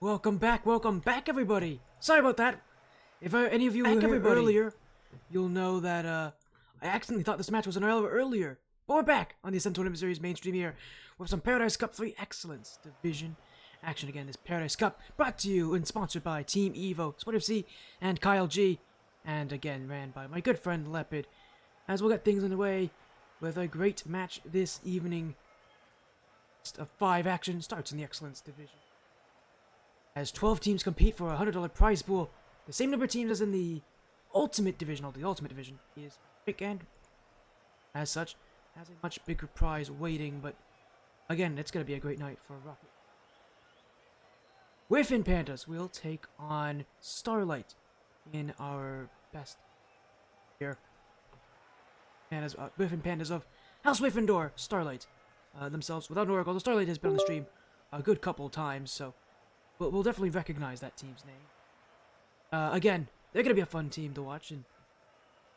Welcome back, everybody! Sorry about that. If any of you were here earlier, you'll know that I accidentally thought this match was an hour earlier. But we're back on the Ascent Tournament Series mainstream here with some Paradise Cup 3 Excellence Division action again. This Paradise Cup brought to you and sponsored by Team Evo, Sport FC, and Kyle G, and again ran by my good friend Leopard. As we'll get things underway with a great match this evening. A 5 action starts in the Excellence Division. As 12 teams compete for a $100 prize pool, the same number of teams as in the Ultimate Division, or the Ultimate Division, is big and, as such, has a much bigger prize waiting, but again, it's going to be a great night for Rocket. WyffinPandas will take on Starlight in our best here. Pandas, WyffinPandas of House Wyffindor, Starlight themselves, without an Oracle. The Starlight has been on the stream a good couple times, so we'll definitely recognize that team's name. Again, they're gonna be a fun team to watch, and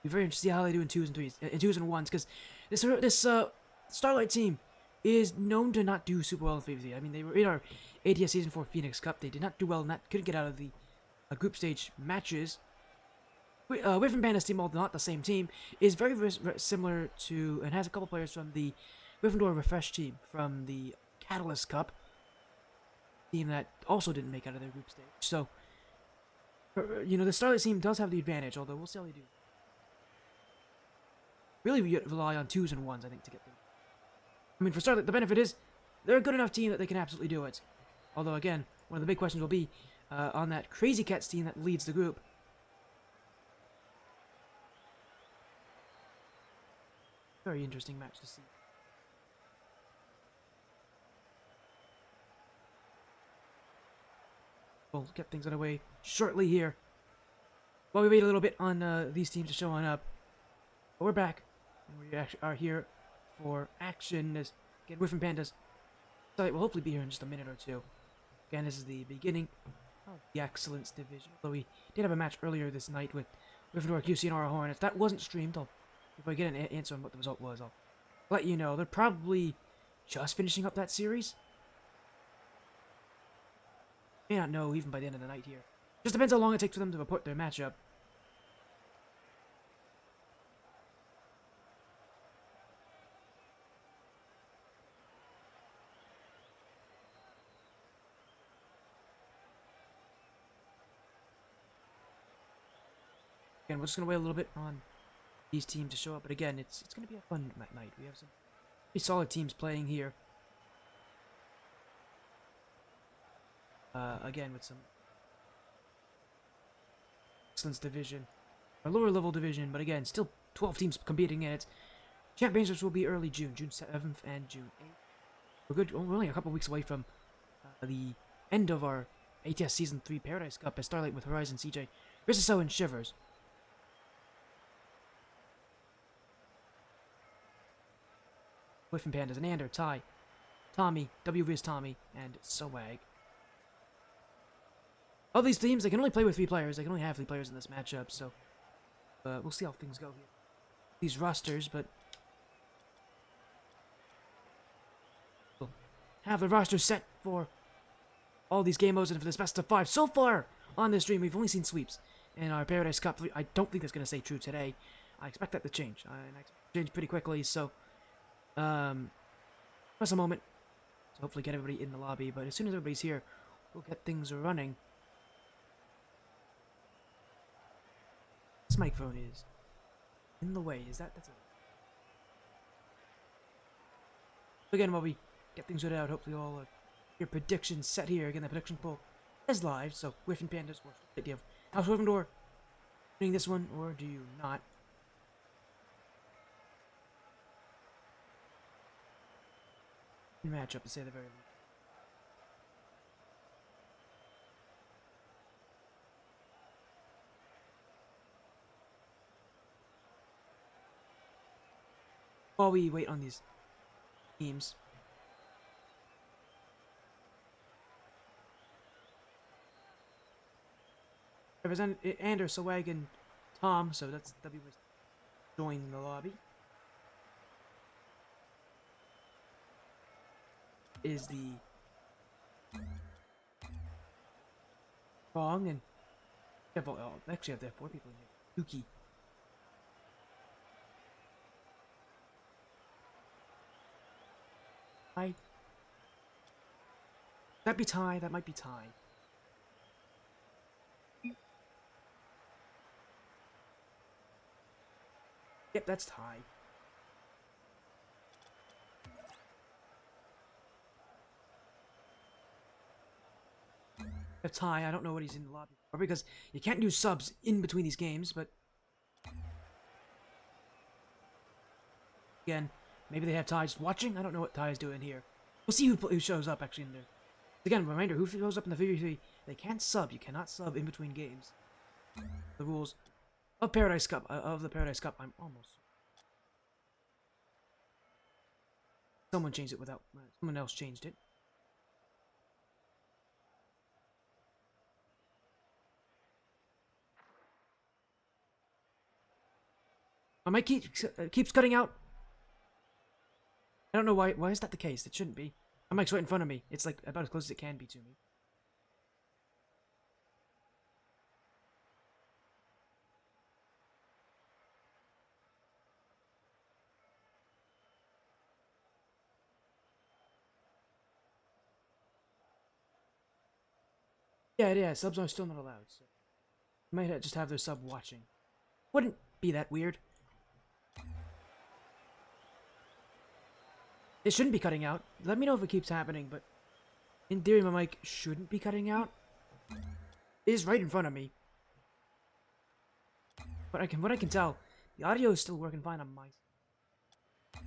be very interested to see how they do in 2s and 3s, in 2s and 1s, because this Starlight team is known to not do super well in 3v3. I mean, they were in our ATS Season 4 Phoenix Cup. They did not do well in that. Couldn't get out of the group stage matches. WyffinPandas team, although not the same team, is very similar to, and has a couple players from the Gryffindor Refresh team from the Catalyst Cup. Team that also didn't make out of their group stage. So, you know, the Starlight team does have the advantage, although we'll see how they do. Really, we rely on 2s and 1s, I think, to get them. I mean, for Starlight, the benefit is they're a good enough team that they can absolutely do it. Although, again, one of the big questions will be on that Crazy Cats team that leads the group. Very interesting match to see. We'll get things underway shortly here. While we wait a little bit on these teams to show on up. But we're back. And we actually are here for action. As, again, WyffinPandas. So we'll hopefully be here in just a minute or two. Again, this is the beginning of the Excellence Division. Although we did have a match earlier this night with Gryffindor QC and Aura Hornets. That wasn't streamed. If I get an answer on what the result was, I'll let you know. They're probably just finishing up that series. May not know even by the end of the night here. Just depends how long it takes for them to report their matchup. Again, we're just gonna wait a little bit on these teams to show up, but again, it's gonna be a fun night. We have some pretty solid teams playing here. Again, with some Excellence Division, a lower level division, but again, still 12 teams competing in it. Championships will be early June 7th and June 8th. We're good. We're only a couple weeks away from the end of our ATS Season 3 Paradise Cup as Starlight with Horizon, CJ, Rissaso, and Shivers. WyffinPandas, Anander, Ty, Tommy, WViz Tommy, and Swag. All these teams, they can only play with 3 players. They can only have 3 players in this matchup, so we'll see how things go here. These rosters, but we'll have the roster set for all these game modes and for this best of 5. So far on this stream, we've only seen sweeps in our Paradise Cup 3. I don't think that's going to stay true today. I expect that to change. I expect it to change pretty quickly, so just a moment to hopefully get everybody in the lobby, but as soon as everybody's here, we'll get things running. This microphone is in the way. That's it. Again, while we get things sorted out, hopefully all your predictions set here. Again, the prediction poll is live, so WyffinPandas, what's the idea of House Wyffindor winning this one, or do you not? Matchup to say the very least. While we wait on these teams, represent Ander, Swag, and Tom, so that's W was join the lobby. Is the wrong, and actually have there 4 people in here. Yuki. That be tie. That might be tie. Yep, that's tie. A tie. I don't know what he's in the lobby for because you can't do subs in between these games, but again, maybe they have Ty just watching. I don't know what Ty is doing here. We'll see who shows up actually in there. Again, reminder: who shows up in the 3v3? They can't sub. You cannot sub in between games. The rules of Paradise Cup of the Paradise Cup. I'm almost. Someone changed it without. Someone else changed it. My mic keeps cutting out. I don't know why. Why is that the case? It shouldn't be. My mic's right in front of me. It's like about as close as it can be to me. Yeah, it is. Subs are still not allowed. So you might just have their sub watching. Wouldn't be that weird. It shouldn't be cutting out. Let me know if it keeps happening, but in theory my mic shouldn't be cutting out. It is right in front of me. But what I can tell, the audio is still working fine on my side.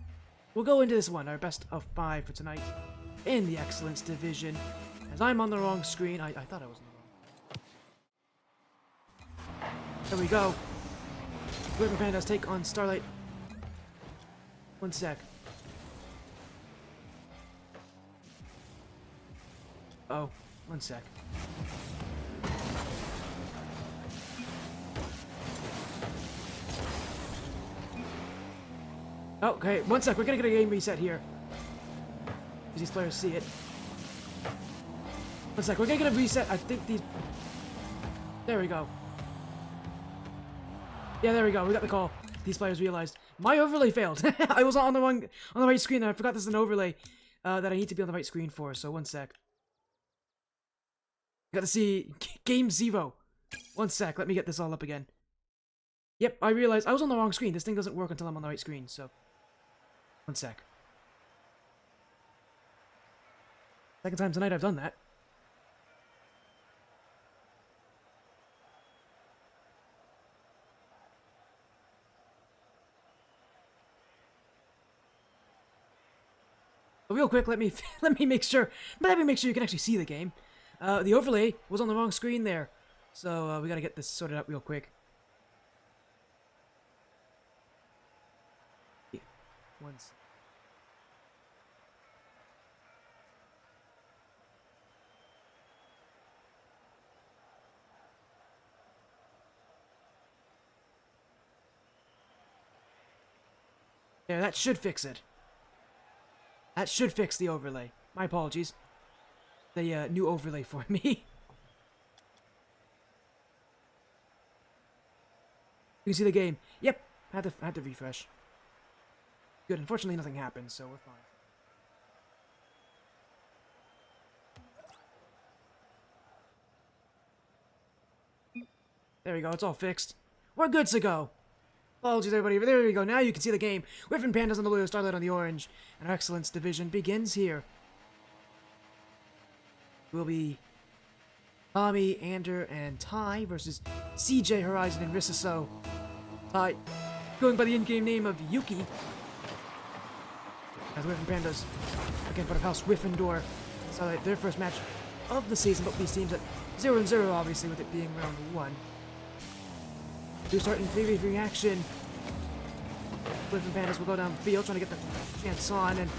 We'll go into this one, our best of 5 for tonight in the Excellence Division. As I'm on the wrong screen, I thought I was on the wrong. There we go. WyffinPandas take on Starlight. One sec. Oh, one sec. Okay, one sec. We're gonna get a game reset here. Because these players see it. One sec. We're gonna get a reset. I think these. There we go. Yeah, there we go. We got the call. These players realized my overlay failed. I was on the right screen, and I forgot there's an overlay that I need to be on the right screen for. So one sec. Got to see game 0. One sec. Let me get this all up again. Yep, I realized I was on the wrong screen. This thing doesn't work until I'm on the right screen. So one sec. Second time tonight I've done that. But real quick, let me make sure you can actually see the game. The overlay was on the wrong screen there, so we gotta get this sorted out real quick. Yeah. Once. There, that should fix it. That should fix the overlay. My apologies. The new overlay for me. You can see the game. Yep, had to refresh. Good. Unfortunately, nothing happened, so we're fine. There we go. It's all fixed. We're good to go. Apologies, everybody. There we go. Now you can see the game. WyffinPandas on the blue, Starlight on the orange, and our Excellence Division begins here. Will be Tommy, Ander, and Ty versus CJ, Horizon, and Risaso. Ty going by the in-game name of Yuki. As WyffinPandas, again, part of House Gryffindor. Starlight, their first match of the season, both these teams at 0-0, obviously, with it being round 1. Do start in 3v3 action. WyffinPandas will go down the field trying to get the chance on. And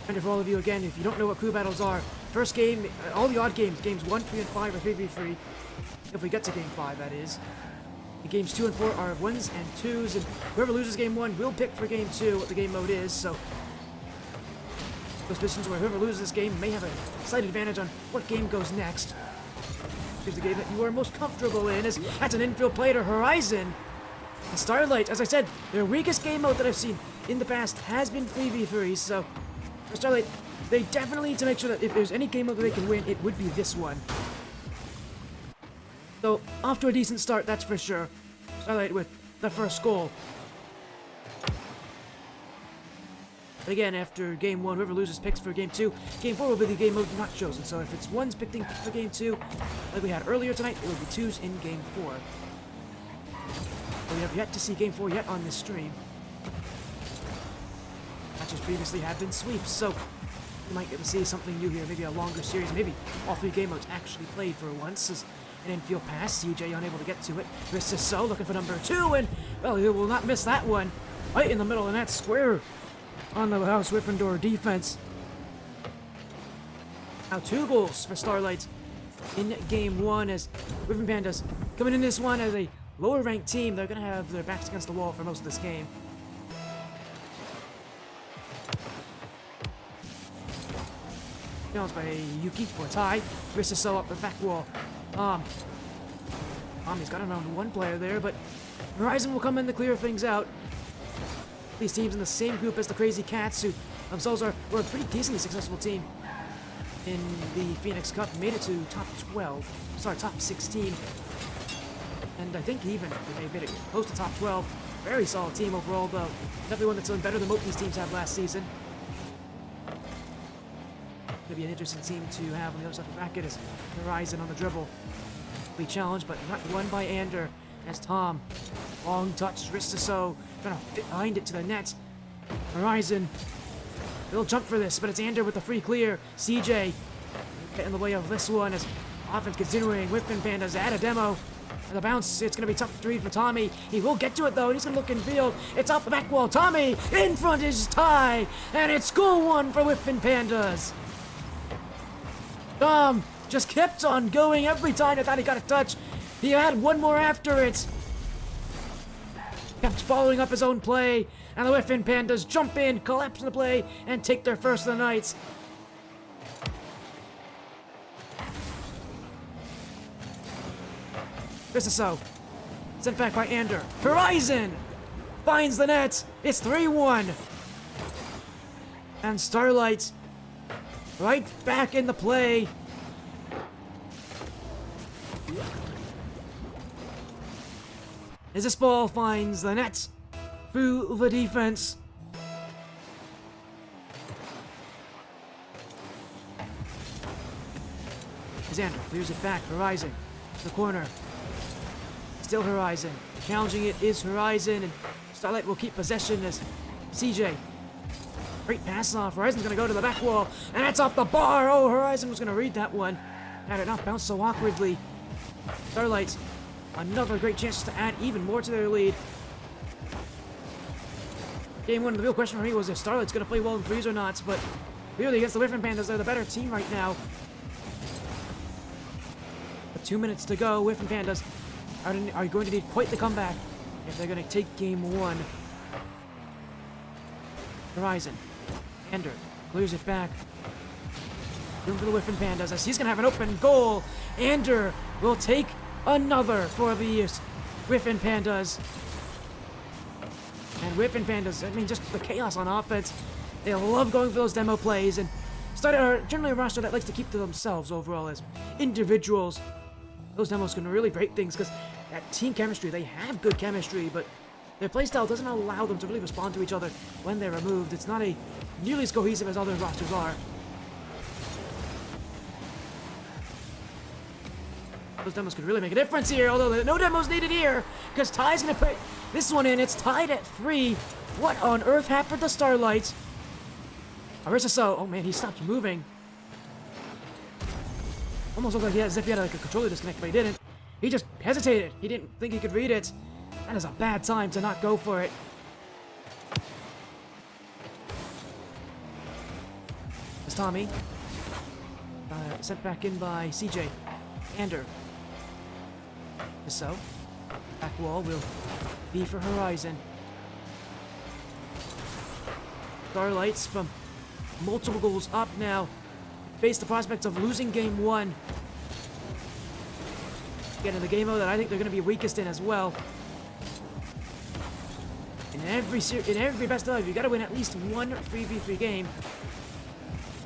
reminder for all of you again, if you don't know what crew battles are, first game, all the odd games, games 1, 3, and 5 are 3v3. If we get to game 5, that is. And games 2 and 4 are 1s and 2s, and whoever loses game 1 will pick for game 2 what the game mode is. So those positions where whoever loses this game may have a slight advantage on what game goes next. is the game that you are most comfortable in, as that's an infield play to Horizon. And Starlight, as I said, their weakest game mode that I've seen in the past has been 3v3, so for Starlight, they definitely need to make sure that if there's any game mode that they can win, it would be this one. So, off to a decent start, that's for sure. Starlight with the first goal. But again, after game 1, whoever loses picks for game 2, game 4 will be the game mode not chosen. So if it's 1's picking for game 2, like we had earlier tonight, it will be 2's in game 4. We have yet to see game 4 yet on this stream. Matches previously have been sweeps, so you might get to see something new here, maybe a longer series, maybe all 3 game modes actually played for once. As an infield pass, CJ unable to get to it. So looking for number 2, and well, he will not miss that one. Right in the middle of that square on the House Gryffindor defense. Now 2 goals for Starlight in game 1 as WyffinPandas coming in this one as a lower ranked team. They're going to have their backs against the wall for most of this game. Challenged by Yuki for a tie. So up the back wall. He's got around 1 player there, but Horizon will come in to clear things out. These teams in the same group as the Crazy Cats, who themselves were a pretty decently successful team in the Phoenix Cup, made it to top 16. And I think even they made it close to top 12. Very solid team overall, though. Definitely one that's done better than most of these teams have last season. Gonna be an interesting team to have on the other side of the bracket is Horizon on the dribble. We challenged, but not won by Ander. As Tom, long touch, wrist to so, trying to fit behind it to the net. Horizon, they'll jump for this, but it's Ander with the free clear. CJ, get in the way of this one as offense continuing. WyffinPandas add a demo. And the bounce, it's going to be tough to read for Tommy. He will get to it, though, and he's going to look in field. It's off the back wall. Tommy, in front is tie, and it's goal 1 for WyffinPandas. Tom just kept on going every time I thought he got a touch. He had 1 more after it. Kept following up his own play, and the WyffinPandas jump in, collapse in the play, and take their first of the night. This is so. Sent back by Ander. Horizon finds the net. It's 3-1. And Starlight right back in the play. As this ball finds the net through the defense. Xander clears it back. Horizon to the corner. Still Horizon. Challenging it is Horizon, and Starlight will keep possession as CJ. Great pass off. Horizon's going to go to the back wall, and that's off the bar. Oh, Horizon was going to read that one. Had it not bounced so awkwardly. Starlight, another great chance to add even more to their lead. Game 1, the real question for me was if Starlight's going to play well in 3s or not, but clearly against the WyffinPandas, they're the better team right now. With 2 minutes to go, WyffinPandas are going to need quite the comeback if they're going to take game 1. Horizon. Ander clears it back. Room for the WyffinPandas as he's going to have an open goal. Ander will take another for the WyffinPandas. And WyffinPandas, I mean, just the chaos on offense. They love going for those demo plays, and are generally a roster that likes to keep to themselves overall as individuals. Those demos can really break things because at team chemistry, they have good chemistry, but their playstyle doesn't allow them to really respond to each other when they're removed. It's not nearly as cohesive as other rosters are. Those demos could really make a difference here, although no demos needed here, because Ty's going to put this one in. It's tied at 3. What on earth happened to Starlight? Arisa, oh man, he stopped moving. Almost looked like as if he had like a controller disconnect, but he didn't. He just hesitated. He didn't think he could read it. That is a bad time to not go for it. It's Tommy. Sent back in by CJ. Ander. So, back wall will be for Horizon. Starlights from multiple goals up now. Face the prospects of losing game 1. Get in the game mode that I think they're going to be weakest in as well. In every best of, you got to win at least one 3v3 game.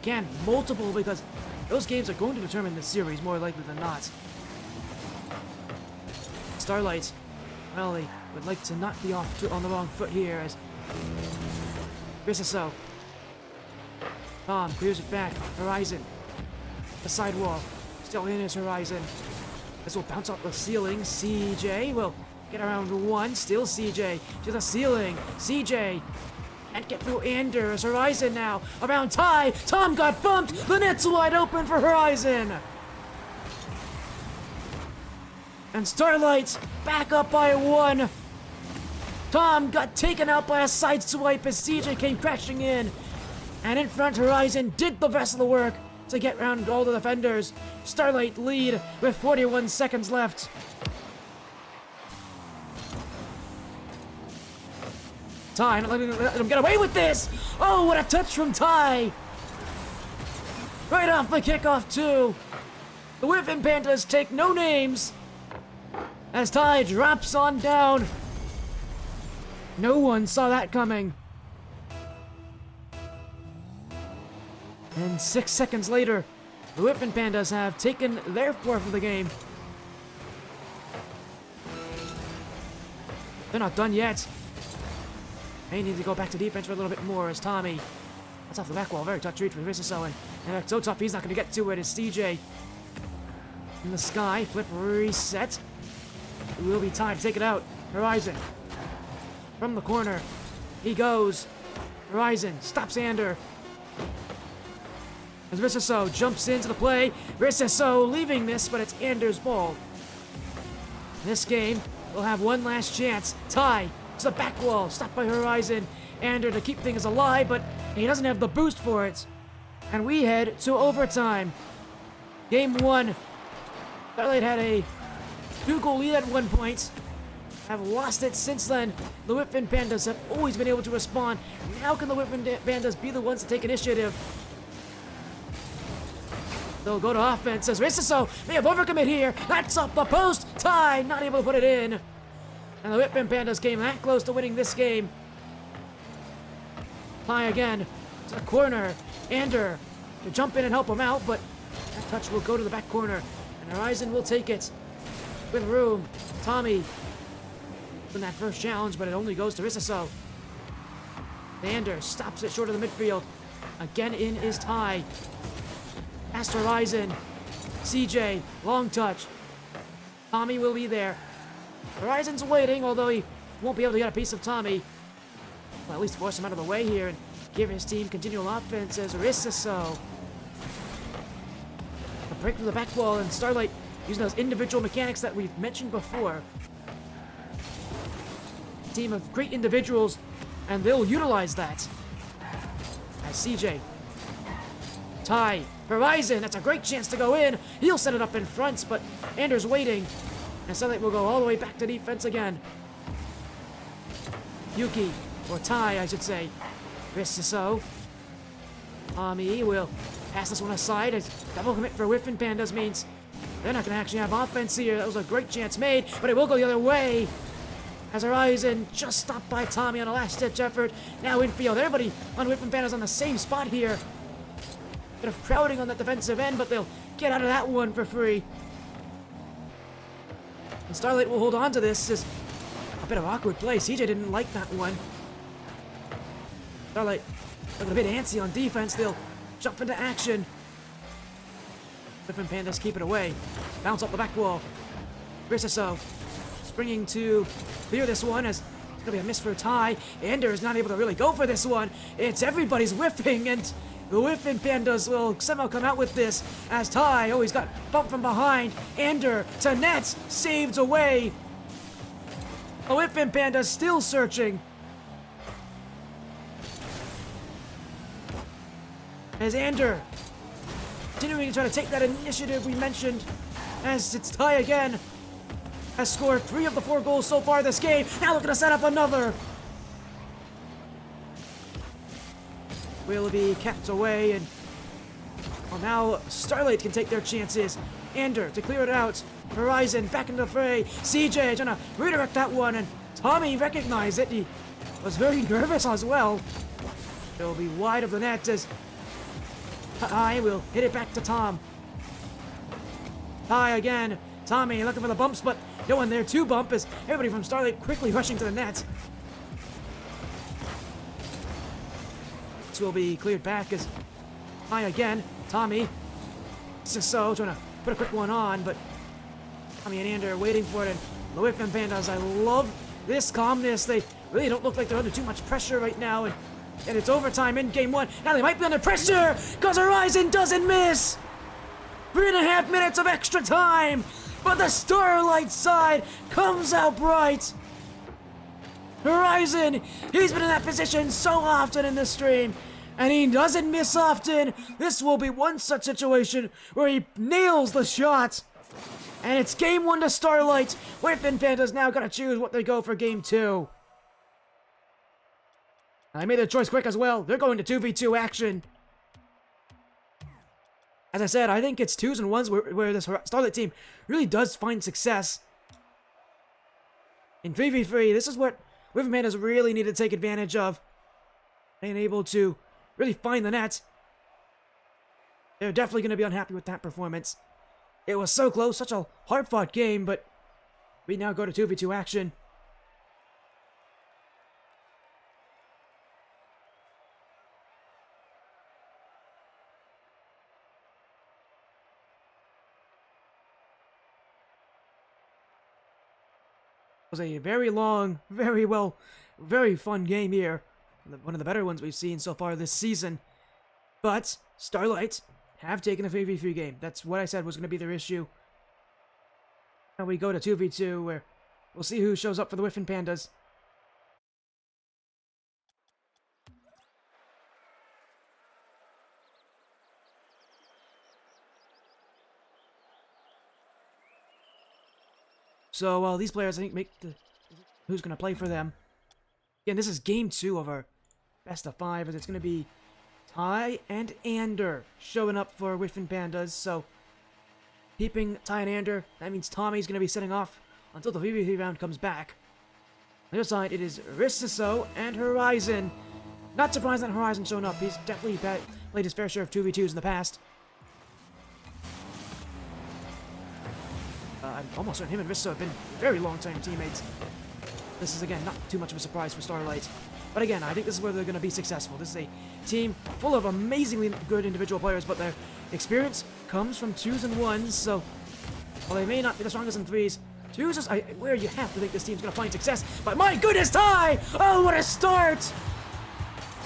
Again, multiple, because those games are going to determine the series more likely than not. Starlight, well, they would like to not be off on the wrong foot here as so. Tom clears it back. Horizon. The sidewall. Still in his Horizon. This will bounce off the ceiling. CJ will get around one. Still CJ to the ceiling. CJ can't get through Anders. Horizon now around Ty. Tom got bumped. The net's wide open for Horizon. And Starlight back up by one. Tom got taken out by a side swipe as CJ came crashing in. And in front, Horizon did the rest of the work to get around all the defenders. Starlight lead with 41 seconds left. Ty, not letting him get away with this! Oh, what a touch from Ty! Right off the kickoff, too. The WyffinPandas take no names as Ty drops on down. No one saw that coming. And 6 seconds later, the WyffinPandas have taken their fourth of the game. They're not done yet. They need to go back to defense for a little bit more as Tommy. That's off the back wall. Very touch read for Rissiso. And so tough he's not going to get to it as CJ. In the sky. Flip reset. It will be time to take it out. Horizon. From the corner. He goes. Horizon stops Ander. As Rissiso jumps into the play. Rissiso leaving this, but it's Anders' ball. This game will have one last chance. Ty to the back wall. Stopped by Horizon. Ander to keep things alive, but he doesn't have the boost for it. And we head to overtime. Game 1. Starlight had a 2-goal lead at one point. Have lost it since then. The WyffinPandas have always been able to respond. Now can the WyffinPandas be the ones to take initiative? They'll go to offense as Rissiso may have overcommit here. That's off the post. Ty not able to put it in. And the WyffinPandas came that close to winning this game. Ty again to the corner. Ander to jump in and help him out, but that touch will go to the back corner. And Horizon will take it with room. Tommy in that first challenge, but it only goes to Rissiso. Ander stops it short of the midfield. Again in is Ty. Past Horizon. CJ, long touch. Tommy will be there. Horizon's waiting, although he won't be able to get a piece of Tommy. Well, at least force him out of the way here and give his team continual offense as Rissiso. A break from the back wall, and Starlight using those individual mechanics that we've mentioned before. A team of great individuals, and they'll utilize that. As CJ. Ty. Horizon, that's a great chance to go in. He'll set it up in front, but Anders waiting. And Starlight will go all the way back to defense again. Yuki, or Ty, I should say. Rissiso. Tommy will pass this one aside as double commit for WyffinPandas means they're not going to actually have offense here. That was a great chance made, but it will go the other way. As Horizon just stopped by Tommy on a last-ditch effort. Now infield. Everybody on WyffinPandas on the same spot here. Bit of crowding on that defensive end, but they'll get out of that one for free. And Starlight will hold on to this. Is a bit of awkward play. CJ didn't like that one. Starlight looking a bit antsy on defense. They'll jump into action. WyffinPandas keep it away. Bounce up the back wall. Rissiso springing to clear this one as it's going to be a miss for Ty. Ander is not able to really go for this one. It's everybody's whiffing, and the WyffinPandas will somehow come out with this as Ty, oh, he's got bumped from behind. Ander to net, saved away. The WyffinPandas still searching. As Ander continuing to try to take that initiative we mentioned, as it's Ty again. Has scored 3 of the 4 goals so far this game. Now looking to set up another. Will be kept away, and well, now Starlight can take their chances. Ander to clear it out. Horizon back into the fray. CJ trying to redirect that one, and Tommy recognized it. He was very nervous as well. It'll be wide of the net as I will hit it back to Tom. Ty again. Tommy looking for the bumps, but no one there to bump as everybody from Starlight quickly rushing to the net. This will be cleared back as Ty again. Tommy. So trying to put a quick one on, but Tommy and Ander are waiting for it. And the WyffinPandas, I love this calmness. They really don't look like they're under too much pressure right now. And it's overtime in game one. Now they might be under pressure because Horizon doesn't miss. 3.5 minutes of extra time, but the Starlight side comes out bright. Horizon, he's been in that position so often in this stream, and he doesn't miss often. This will be one such situation where he nails the shot. And it's game one to Starlight. WyffinPandas now gotta choose what they go for game two. I made their choice quick as well. They're going to 2v2 action. As I said, I think it's 2s and 1s where this Starlight team really does find success. In 3v3, this is what WyffinPandas really need to take advantage of. Being able to really find the net. They're definitely going to be unhappy with that performance. It was so close, such a hard-fought game, but we now go to 2v2 action. It was a very long, very fun game here. One of the better ones we've seen so far this season. But Starlight have taken a 3v3 game. That's what I said was going to be their issue. Now we go to 2v2 where we'll see who shows up for the WyffinPandas. So these players, I think, make the who's going to play for them. Again, this is game 2 of our best of 5, as it's going to be Ty and Ander showing up for WyffinPandas. So, keeping Ty and Ander, that means Tommy's going to be setting off until the 3v3 round comes back. On the other side, it is Rissiso and Horizon. Not surprised that Horizon showing up. He's definitely played his fair share of 2v2s in the past. I'm almost certain him and Rissiso have been very long-time teammates. This is, again, not too much of a surprise for Starlight. But again, I think this is where they're going to be successful. This is a team full of amazingly good individual players, but their experience comes from 2s and 1s, so while they may not be the strongest in 3s, 2s is where you have to think this team's going to find success. But my goodness, Ty! Oh, what a start!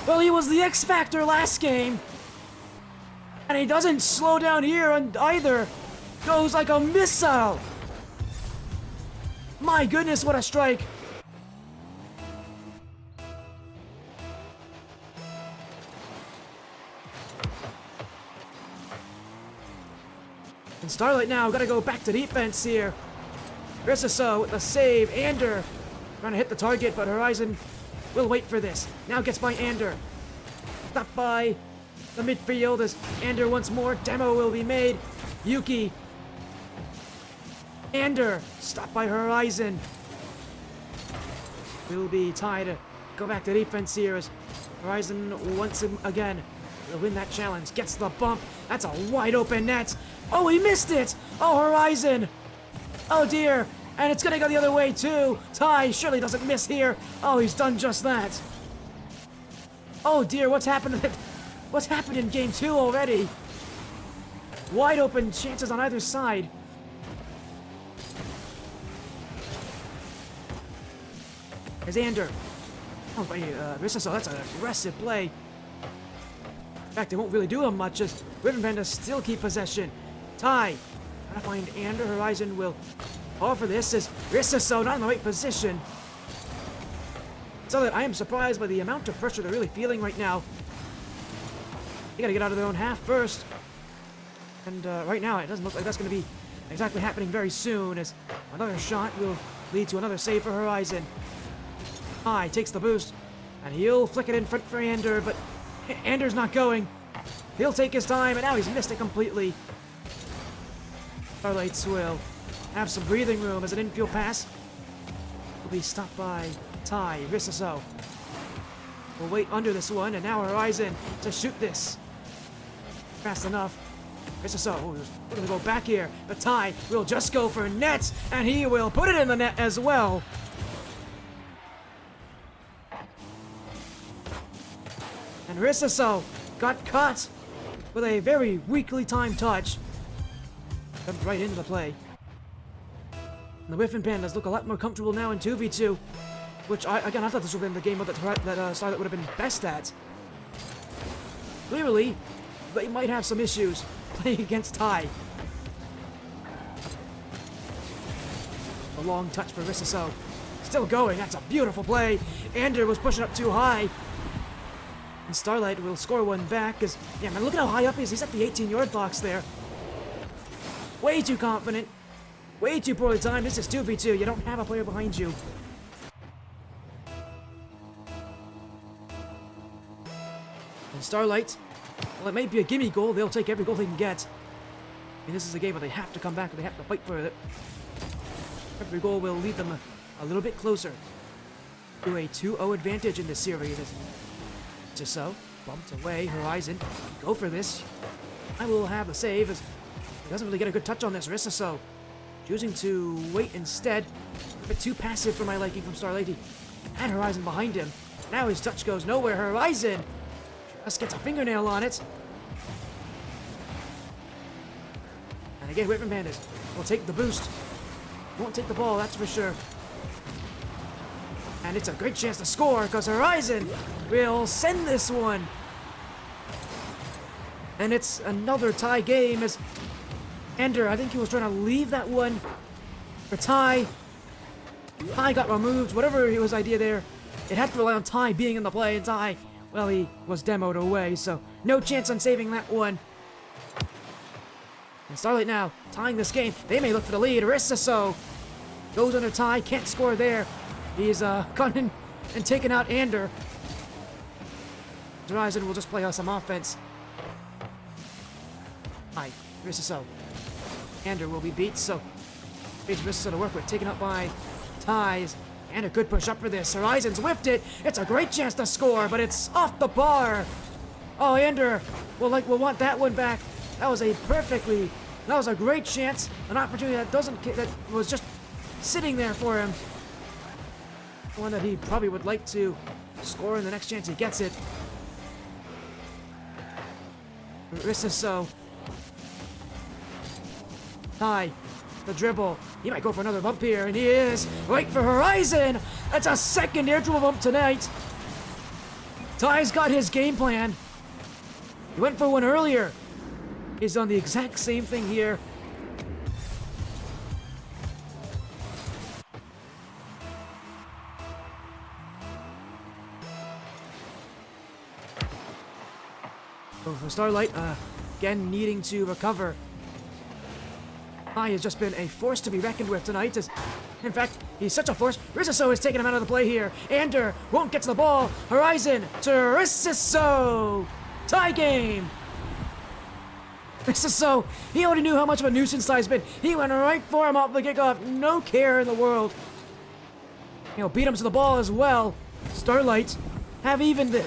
Well, he was the X Factor last game, and he doesn't slow down here either. Goes like a missile! My goodness, what a strike! And Starlight now gotta go back to defense here. Rissiso with the save. Ander trying to hit the target, but Horizon will wait for this. Now gets by Ander. Stopped by the midfield as Ander once more. Demo will be made. Yuki. Ander stopped by Horizon. Will be tied to go back to defense here as Horizon once again will win that challenge. Gets the bump. That's a wide open net. Oh, he missed it! Oh, Horizon! Oh dear! And it's gonna go the other way too! Ty surely doesn't miss here! Oh, he's done just that! Oh dear, what's happened? What's happened in game 2 already? Wide open chances on either side. There's Ander. Oh, by Rissiso, that's an aggressive play. In fact, it won't really do him much as WyffinPandas still keep possession. Ty, trying to find Ander. Horizon will offer this as Rissiso not in the right position. So that I am surprised by the amount of pressure they're really feeling right now. They gotta get out of their own half first. And right now, it doesn't look like that's gonna be exactly happening very soon as another shot will lead to another save for Horizon. Ty takes the boost, and he'll flick it in front for Ander, but Ander's not going. He'll take his time, and now he's missed it completely. Starlights will have some breathing room as an infield pass will be stopped by Ty Rissaso. We'll wait under this one, and now Horizon to shoot this. Fast enough. Rissaso, we're gonna go back here, but Ty will just go for net, and he will put it in the net as well. And Rissaso got caught with a very weakly timed touch. Jumped right into the play. And the WyffinPandas look a lot more comfortable now in 2v2, which I thought this would have been the game that Starlight would have been best at. Clearly, they might have some issues playing against Ty. A long touch for Rissaso. Still going, that's a beautiful play. Ander was pushing up too high. And Starlight will score one back, because, yeah, man, look at how high up he is. He's at the 18-yard box there. Way too confident. Way too poorly timed. This is 2v2. You don't have a player behind you. And Starlight, well, it may be a gimme goal. They'll take every goal they can get. I mean, this is a game where they have to come back, or they have to fight for it. Every goal will lead them a little bit closer to a 2-0 advantage in this series. Just so, bumped away, Horizon, go for this. I will have the save, as he doesn't really get a good touch on this. Rissaso choosing to wait instead. A bit too passive for my liking from Starlight. And Horizon behind him. Now his touch goes nowhere. Horizon just gets a fingernail on it. And again, WyffinPandas will take the boost. Won't take the ball, that's for sure. And it's a great chance to score, because Horizon will send this one. And it's another tie game, as Ander, I think he was trying to leave that one for Ty. Ty got removed, whatever his idea there. It had to rely on Ty being in the play, and Ty, well, he was demoed away, so no chance on saving that one. And Starlight now tying this game. They may look for the lead. Rissaso goes under Ty, can't score there. He's gone in and taken out Ander. Horizon will just play some offense. Hi, Rissaso. Ander will be beat, so it's Rissaso to work with. Taken up by Ties. And a good push up for this. Horizon's whipped it. It's a great chance to score, but it's off the bar. Oh, Ander will want that one back. That was a great chance. An opportunity that was just sitting there for him. One that he probably would like to score in the next chance he gets it. Rissaso. Ty, the dribble. He might go for another bump here, and he is. Wait for Horizon. That's a second air dribble bump tonight. Ty's got his game plan. He went for one earlier. He's done the exact same thing here. For Starlight, again needing to recover. Ty has just been a force to be reckoned with tonight. In fact, he's such a force. Rissaso is taking him out of the play here. Ander won't get to the ball. Horizon to Rissaso. Tie game. Rissaso, he already knew how much of a nuisance Ty's been. He went right for him off the kickoff. No care in the world. He'll beat him to the ball as well. Starlight have evened it.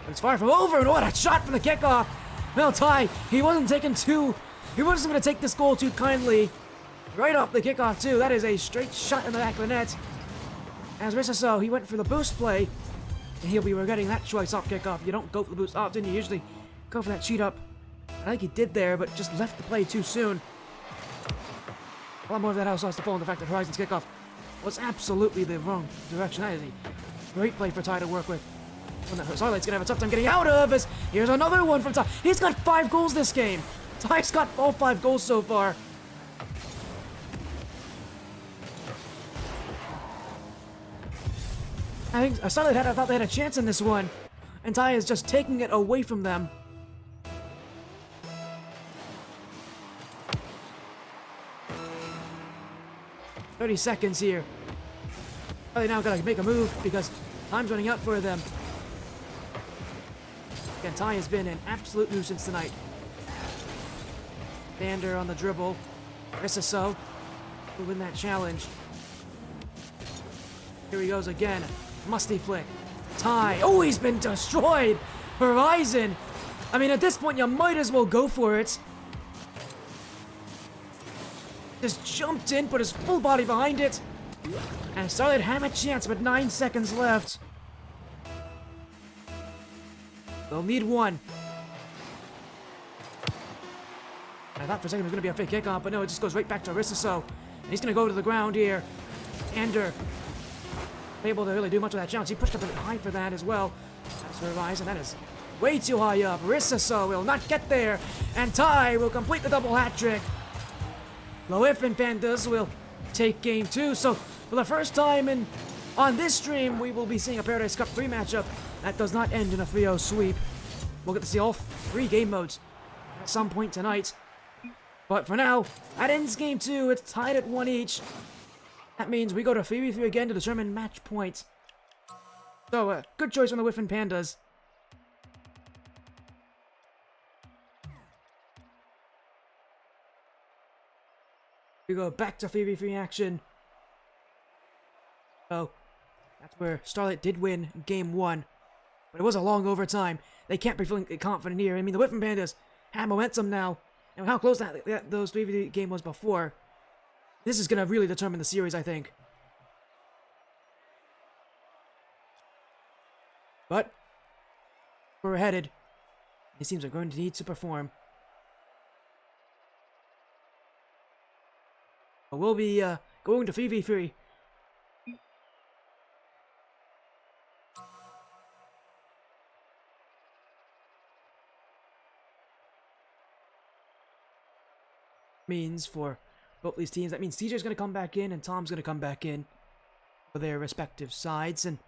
It's far from over, and what a shot from the kickoff! Well, Ty, he wasn't going to take this goal too kindly. Right off the kickoff, too. That is a straight shot in the back of the net. As Rissaso, he went for the boost play, and he'll be regretting that choice off kickoff. You don't go for the boost often, you usually go for that cheat up. I think he did there, but just left the play too soon. A lot more of that also has to fall on the fact that Horizon's kickoff was absolutely the wrong direction. That is a great play for Ty to work with. One that Starlight's gonna have a tough time getting out of. As here's another one from Ty. He's got 5 goals this game. Ty's got all 5 goals so far. I think Starlight thought they had a chance in this one, and Ty is just taking it away from them. "30 seconds here. They now gotta make a move because time's running out for them. and Ty has been an absolute nuisance tonight. Bander on the dribble. Rissaso will win that challenge. Here he goes again. Musty flick. Ty. Oh, he's been destroyed. Horizon. I mean, at this point, you might as well go for it. Just jumped in, put his full body behind it. And Starlight have a chance with 9 seconds left. They'll need one. I thought for a second it was going to be a fake kickoff, but no, it just goes right back to Rissaso. And he's going to go to the ground here. Ander. Able to really do much of that challenge. He pushed up a bit high for that as well. That's for Horizon. That is way too high up. Rissaso will not get there. And Ty will complete the double hat trick. WyffinPandas will take game 2. So for the first time on this stream, we will be seeing a Paradise Cup 3 matchup that does not end in a 3-0 sweep. We'll get to see all 3 game modes at some point tonight. But for now, that ends game 2. It's tied at 1 each. That means we go to 3v3 again to determine match point. So, good choice from the WyffinPandas. We go back to 3v3 action. So, that's where Starlight did win game 1. But it was a long overtime. They can't be feeling confident here. I mean, the WyffinPandas have momentum now. And how close those 3v3 game was before. This is going to really determine the series, I think. But, we're headed. These teams are going to need to perform. But we'll be going to 3v3. Means for both these teams, that means TJ's going to come back in and Tom's going to come back in for their respective sides, and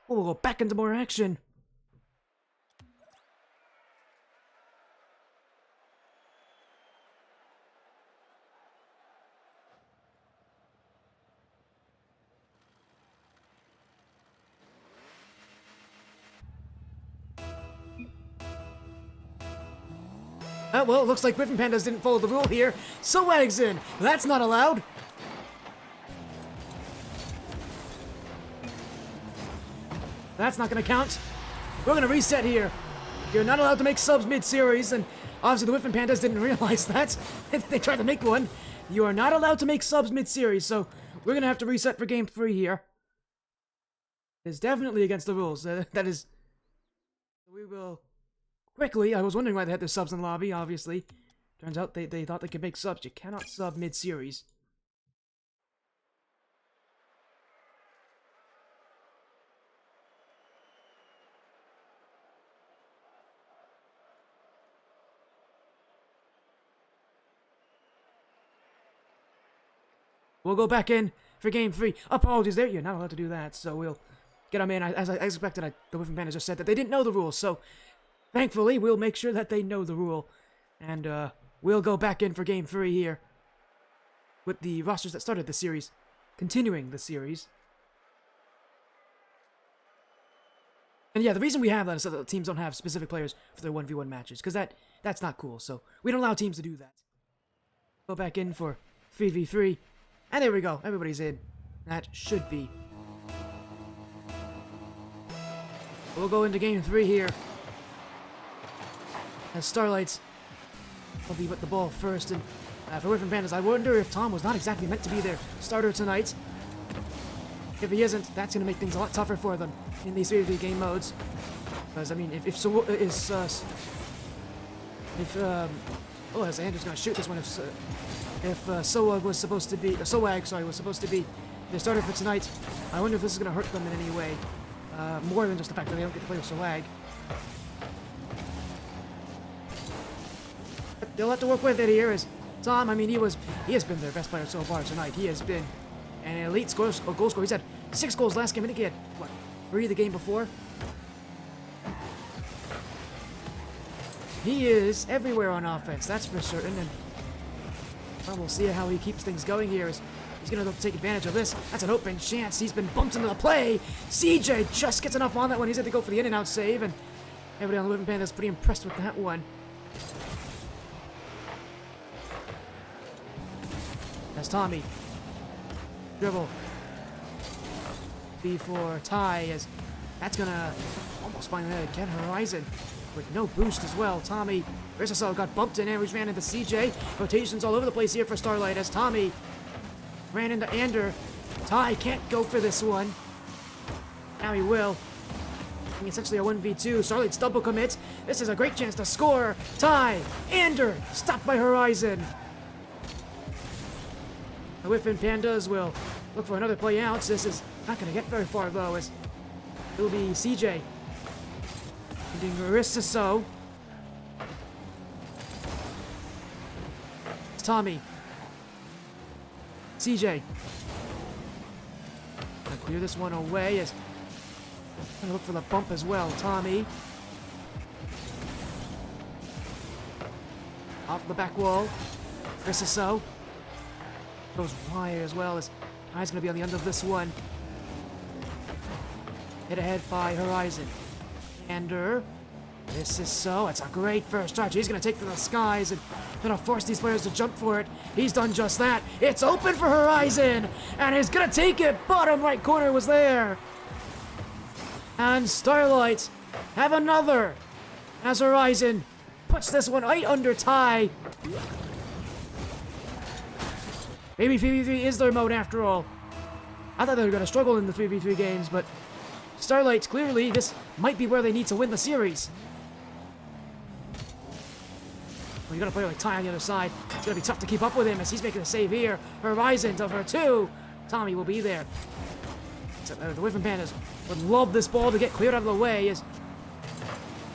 we'll go back into more action. Well, it looks like WyffinPandas didn't follow the rule here. Swag's in. That's not allowed. That's not going to count. We're going to reset here. You're not allowed to make subs mid-series, and obviously the WyffinPandas didn't realize that. They tried to make one. You are not allowed to make subs mid-series, so we're going to have to reset for game 3 here. It's definitely against the rules. That is... We will... Quickly, I was wondering why they had their subs in the lobby, obviously. Turns out they thought they could make subs. You cannot sub mid-series. We'll go back in for game 3. Apologies there, you're not allowed to do that, so we'll get them in. As I expected, the WyffinPandas just said that they didn't know the rules, so... Thankfully, we'll make sure that they know the rule. And, we'll go back in for game 3 here. With the rosters that started the series. Continuing the series. And yeah, the reason we have that is so that teams don't have specific players for their 1v1 matches. Because that's not cool, so we don't allow teams to do that. Go back in for 3v3. And there we go, everybody's in. That should be. We'll go into game 3 here. And Starlight will be with the ball first, and for WyffinPandas, I wonder if Tom was not exactly meant to be their starter tonight. If he isn't, that's going to make things a lot tougher for them in these 3v3 game modes. Because, I mean, as Andrew's going to shoot this one, if Swag was supposed to be, was supposed to be their starter for tonight, I wonder if this is going to hurt them in any way. More than just the fact that they don't get to play with Swag. They'll have to work with it here as Tom, I mean, he has been their best player so far tonight. He has been an elite goal scorer. He's had 6 goals last game. I think he had, what, 3 the game before? He is everywhere on offense, that's for certain. And well, we'll see how he keeps things going here. As he's going to take advantage of this. That's an open chance. He's been bumped into the play. CJ just gets enough on that one. He's had to go for the in-and-out save. And Everybody on the WyffinPandas is pretty impressed with that one. That's Tommy. Dribble. B4 tie as that's gonna almost find that again. Horizon with no boost as well. Tommy Risaso got bumped in and we ran into CJ. Rotations all over the place here for Starlight as Tommy ran into Ander. Ty can't go for this one. Now he will. Essentially a 1v2. Starlight's double commits. This is a great chance to score. Ty, Ander, stopped by Horizon. The WyffinPandas will look for another play out. This is not going to get very far though, as it'll be CJ. Ending Risaso. It's Tommy. CJ. Gonna clear this one away as gonna look for the bump as well. Tommy. Off the back wall. Risaso. Goes wide as well as Ty's gonna be on the end of this one. Hit ahead by Horizon. Ander. Risaso. It's a great first touch. He's gonna take to the skies and gonna force these players to jump for it. He's done just that. It's open for Horizon, and he's gonna take it. Bottom right corner was there. And Starlight have another as Horizon puts this one right under Ty. Maybe 3v3 is their mode after all. I thought they were going to struggle in the 3v3 games, but Starlight, clearly, this might be where they need to win the series. Well, you got to play like Ty on the other side. It's going to be tough to keep up with him as he's making a save here. Horizon to for 2. Tommy will be there. So, the WyffinPandas would love this ball to get cleared out of the way as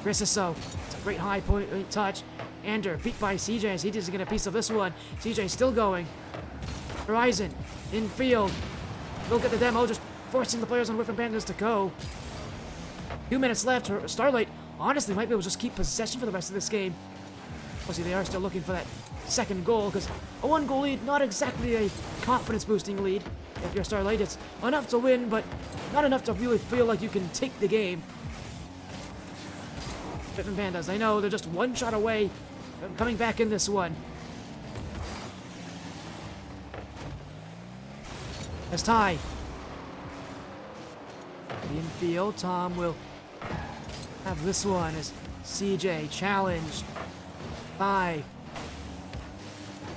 Risaso. It's a great high point touch. Ander beat by CJ as he doesn't get a piece of this one. CJ still going. Horizon, infield. We'll get the demo, just forcing the players on WyffinPandas to go. 2 minutes left. Starlight honestly might be able to just keep possession for the rest of this game. Obviously, they are still looking for that second goal because a 1-goal lead, not exactly a confidence-boosting lead. If you're Starlight, it's enough to win, but not enough to really feel like you can take the game. WyffinPandas, I know they're just one shot away from coming back in this one. As Ty. The infield, Tom will have this one as CJ challenged by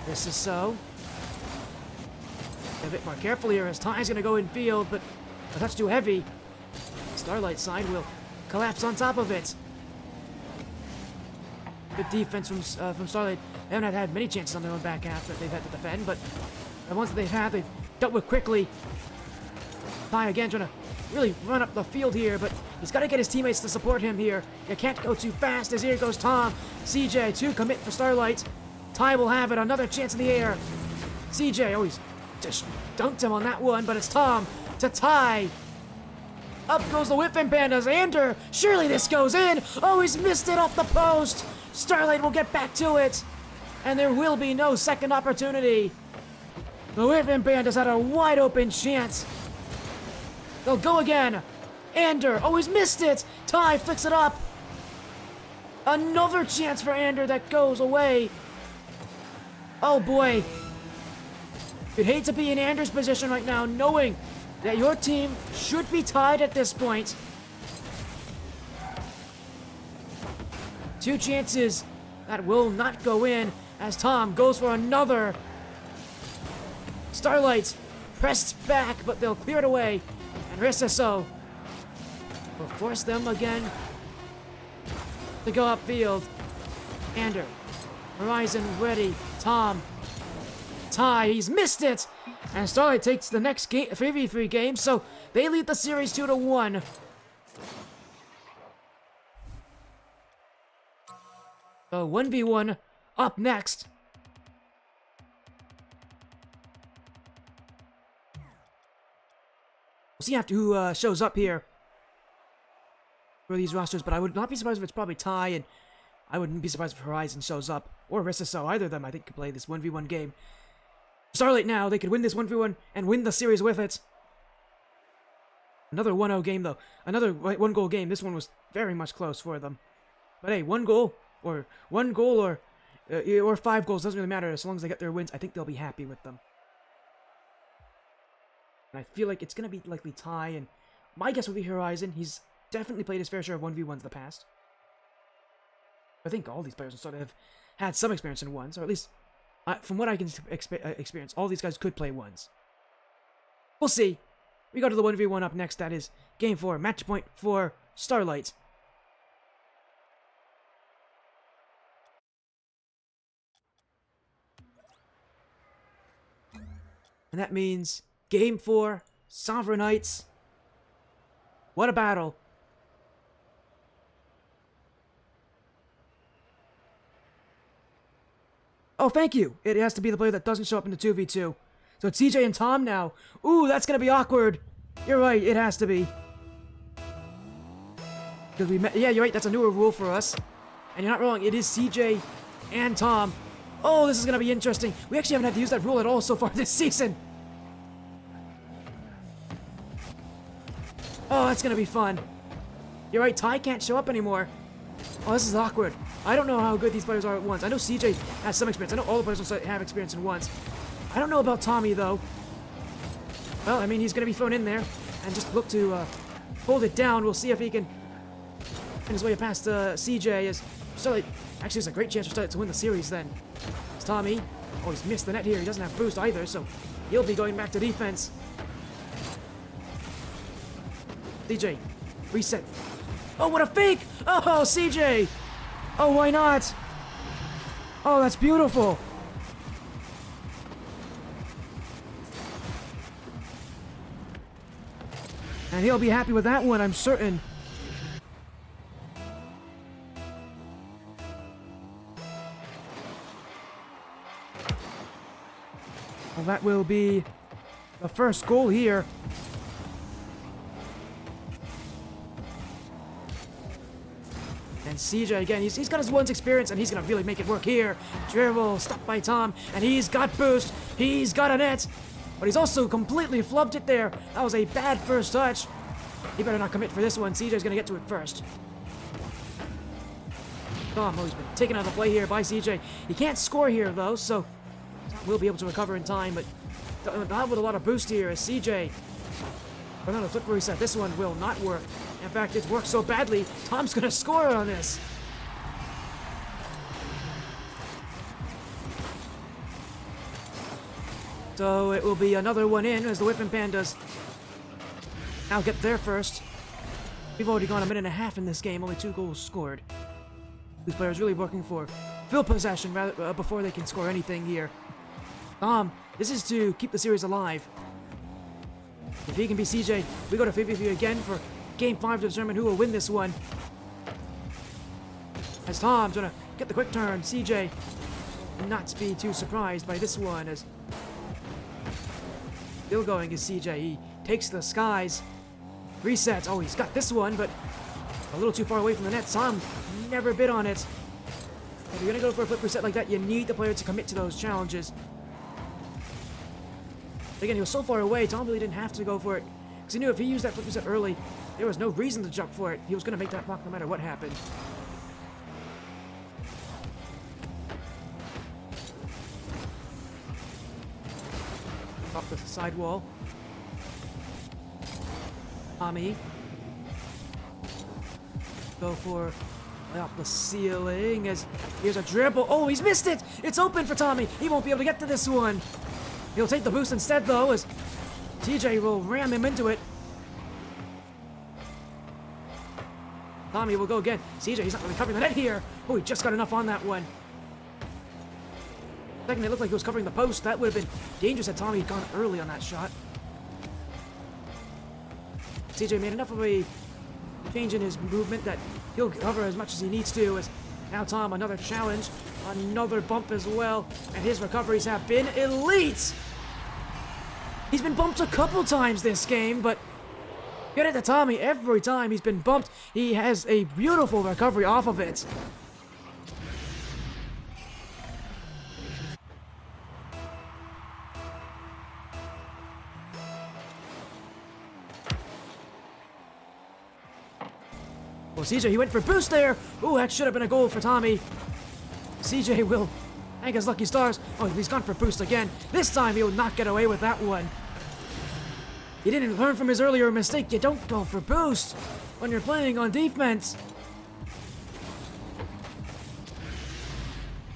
Risaso. A bit more careful here as Ty's going to go infield, but a touch too heavy. Starlight side will collapse on top of it. Good defense from Starlight. They haven't had many chances on their own back half that they've had to defend, but the ones that they've had, they've dealt with quickly. Ty again trying to really run up the field here, but he's got to get his teammates to support him here. You can't go too fast as here goes Tom. CJ to commit for Starlight. Ty will have it. Another chance in the air. CJ, oh, he's just dunked him on that one, but it's Tom to Ty. Up goes the WyffinPandas. Ander, surely this goes in. Oh, he's missed it off the post. Starlight will get back to it, and there will be no second opportunity. The WyffinPandas had a wide open chance. They'll go again. Ander, oh, he's missed it. Ty flicks it up. Another chance for Ander that goes away. Oh boy. You'd hate to be in Ander's position right now, knowing that your team should be tied at this point. 2 chances that will not go in as Tom goes for another. Starlight pressed back, but they'll clear it away. And Risaso will force them again to go upfield. Ander, Horizon ready. Tom, Ty, he's missed it. And Starlight takes the next game, 3v3 game, so they lead the series 2-1. So 1v1 up next. We'll see after who shows up here for these rosters, but I would not be surprised if it's probably Ty, and I wouldn't be surprised if Horizon shows up, or Risaso. Either of them, I think, could play this 1v1 game. Starlight now, they could win this 1v1 and win the series with it. Another 1-0 game, though. Another 1-goal game. This one was very much close for them. But hey, one goal or 5 goals doesn't really matter as long as they get their wins. I think they'll be happy with them. And I feel like it's gonna be likely tie. And my guess would be Horizon. He's definitely played his fair share of 1v1s in the past. I think all these players sort of have had some experience in ones, or at least from what I can experience, all these guys could play ones. We'll see. We go to the 1v1 up next. That is Game 4, match point for Starlight. And that means Game 4, Sovereignites. What a battle. Oh, thank you. It has to be the player that doesn't show up in the 2v2. So it's CJ and Tom now. Ooh, that's going to be awkward. You're right, it has to be. Yeah, you're right, that's a newer rule for us. And you're not wrong, it is CJ and Tom. Oh, this is going to be interesting. We actually haven't had to use that rule at all so far this season. Oh, that's going to be fun. You're right, Ty can't show up anymore. Oh, this is awkward. I don't know how good these players are at ones. I know CJ has some experience. I know all the players have experience in ones. I don't know about Tommy, though. Well, I mean, he's going to be thrown in there and just look to hold it down. We'll see if he can find his way past CJ. As Starlight, actually, there's a great chance for Starlight to win the series then. It's Tommy. Oh, he's missed the net here. He doesn't have boost either, so he'll be going back to defense. CJ, reset. Oh, what a fake! Oh, CJ! Oh, why not? Oh, that's beautiful. And he'll be happy with that one, I'm certain. Well, that will be the first goal here. And CJ again, he's got his ones experience and he's gonna really make it work here. Dribble, stopped by Tom, and he's got boost. He's got a net. But he's also completely flubbed it there. That was a bad first touch. He better not commit for this one. CJ's gonna get to it first. Tom, oh, he's been taken out of the play here by CJ. He can't score here though, so we'll be able to recover in time, but not with a lot of boost here as CJ. Another flip reset. This one will not work. In fact, it's worked so badly, Tom's gonna score on this. So it will be another one in as the WyffinPandas now get there first. We've already gone a minute and a half in this game, only 2 goals scored. These players really working for field possession rather before they can score anything here. This is to keep the series alive. If he can be CJ, we go to 50-50 again for Game 5 to determine who will win this one. As Tom's gonna get the quick turn, CJ not be too surprised by this one as still going is CJ. He takes the skies, resets. Oh, he's got this one, but a little too far away from the net. Tom never bid on it. If you're gonna go for a flip reset like that, you need the player to commit to those challenges. Again, he was so far away, Tom really didn't have to go for it. Because he knew if he used that flip reset early, there was no reason to jump for it. He was going to make that block no matter what happened. Off the side wall. Tommy. Go for off the ceiling as here's a dribble. Oh, he's missed it! It's open for Tommy. He won't be able to get to this one. He'll take the boost instead, though, as TJ will ram him into it. Tommy will go again. CJ, he's not really covering the net here. Oh, he just got enough on that one. Second, it looked like he was covering the post. That would have been dangerous had Tommy gone early on that shot. CJ made enough of a change in his movement that he'll cover as much as he needs to. As now Tom, another challenge, another bump as well, and his recoveries have been elite. He's been bumped a couple times this game, but get it to Tommy. Every time he's been bumped, he has a beautiful recovery off of it. Oh, CJ, he went for boost there. Oh, that should have been a goal for Tommy. CJ will thank his lucky stars. Oh, he's gone for boost again. This time he'll not get away with that one. He didn't learn from his earlier mistake. You don't go for boost when you're playing on defense.